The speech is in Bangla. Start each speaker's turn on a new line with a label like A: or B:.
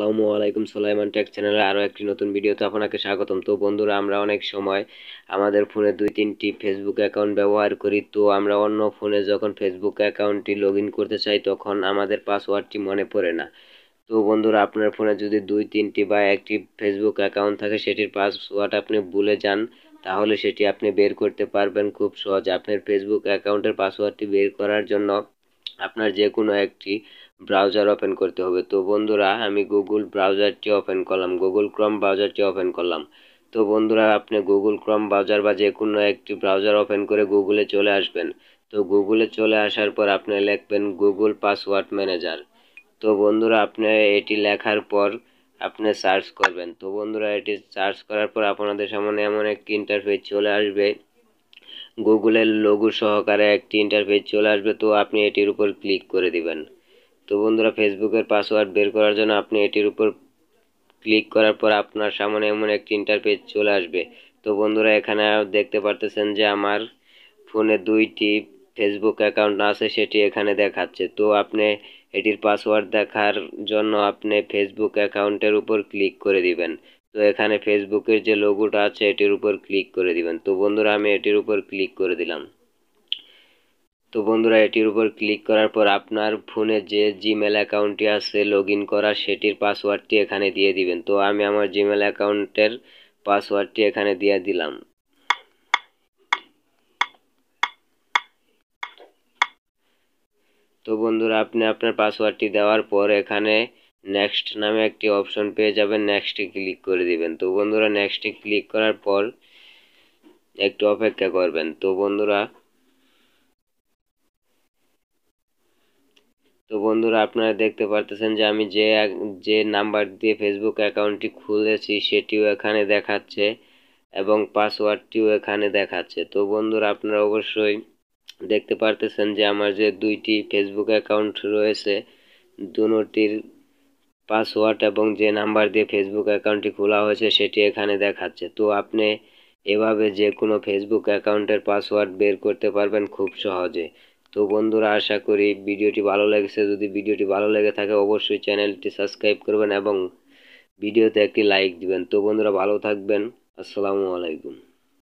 A: আসসালামু আলাইকুম, সুলাইমান টেক চ্যানেলে আরো একটি নতুন ভিডিওতে আপনাকে স্বাগতম। তো বন্ধুরা, আমরা অনেক সময় আমাদের ফোনে দুই তিনটি ফেসবুক অ্যাকাউন্ট ব্যবহার করি। তো আমরা অন্য ফোনে যখন ফেসবুক অ্যাকাউন্টটি লগ ইন করতে চাই তখন আমাদের পাসওয়ার্ডটি মনে পড়ে না। তো বন্ধুরা, আপনার ফোনে যদি দুই তিনটি বা একটি ফেসবুক অ্যাকাউন্ট থাকে, সেটির পাসওয়ার্ড আপনি ভুলে যান, তাহলে সেটি আপনি বের করতে পারবেন খুব সহজে। আপনার ফেসবুক অ্যাকাউন্টের পাসওয়ার্ডটি বের করার জন্য আপনার যে কোনো একটি ব্রাউজার ওপেন করতে হবে। তো বন্ধুরা, আমি গুগল ব্রাউজারটি ওপেন করলাম, গুগল ক্রোম ব্রাউজারটি ওপেন করলাম। তো বন্ধুরা, আপনি গুগল ক্রোম ব্রাউজার বা যে কোনো একটি ব্রাউজার ওপেন করে গুগলে চলে আসবেন। তো গুগলে চলে আসার পর আপনি লিখবেন গুগল পাসওয়ার্ড ম্যানেজার। তো বন্ধুরা, আপনি এটি লেখার পর আপনি সার্চ করবেন। তো বন্ধুরা, এটি সার্চ করার পর আপনাদের সামনে এমন একটি ইন্টারফেস চলে আসবে, গুগলের লোগো সহকারে একটি ইন্টারফেস চলে আসবে। তো আপনি এটির উপর ক্লিক করে দিবেন। তো বন্ধুরা, ফেসবুকের পাসওয়ার্ড বের করার জন্য আপনি এটির উপর ক্লিক করার পর আপনার সামনে এমন একটি ইন্টারফেস চলে আসবে। তো বন্ধুরা, এখানে দেখতে পারতেছেন যে আমার ফোনে দুইটি ফেসবুক অ্যাকাউন্ট আছে, সেটি এখানে দেখাচ্ছে। তো আপনি এটির পাসওয়ার্ড দেখার জন্য আপনি ফেসবুক অ্যাকাউন্টের উপর ক্লিক করে দিবেন। তো এখানে ফেসবুকের যে লোগোটা আছে এটির উপর ক্লিক করে দিবেন। তো বন্ধুরা, আমি এটির উপর ক্লিক করে দিলাম। তো বন্ধুরা, এটির উপর ক্লিক করার পর আপনার ফোনে যে জিমেল অ্যাকাউন্টটি আছে লগ ইন করা, সেটির পাসওয়ার্ডটি এখানে দিয়ে দিবেন। তো আমি আমার জিমেল অ্যাকাউন্টের পাসওয়ার্ডটি এখানে দিয়ে দিলাম। তো বন্ধুরা, আপনি আপনার পাসওয়ার্ডটি দেওয়ার পর এখানে নেক্সট নামে একটি অপশন পেয়ে যাবেন, নেক্সটে ক্লিক করে দিবেন। তো বন্ধুরা, নেক্সটে ক্লিক করার পর একটু অপেক্ষা করবেন। তো বন্ধুরা, আপনারা দেখতে পারতেছেন যে আমি যে নাম্বার দিয়ে ফেসবুক অ্যাকাউন্টটি খুলেছি সেটিও এখানে দেখাচ্ছে এবং পাসওয়ার্ডটিও এখানে দেখাচ্ছে। তো বন্ধুরা, আপনারা অবশ্যই দেখতে পারতেছেন যে আমার যে দুইটি ফেসবুক অ্যাকাউন্ট রয়েছে, দুটির পাসওয়ার্ড এবং যে নাম্বার দিয়ে ফেসবুক অ্যাকাউন্টটি খোলা হয়েছে সেটি এখানে দেখাচ্ছে। তো আপনি এভাবে যে কোনো ফেসবুক অ্যাকাউন্টের পাসওয়ার্ড বের করতে পারবেন খুব সহজে। তো বন্ধুরা, আশা করি ভিডিওটি ভালো লেগেছে। যদি ভিডিওটি ভালো লেগে থাকে অবশ্যই চ্যানেলটি সাবস্ক্রাইব করবেন এবং ভিডিওতে একটি লাইক দিবেন। তো বন্ধুরা, ভালো থাকবেন। আসসালামু আলাইকুম।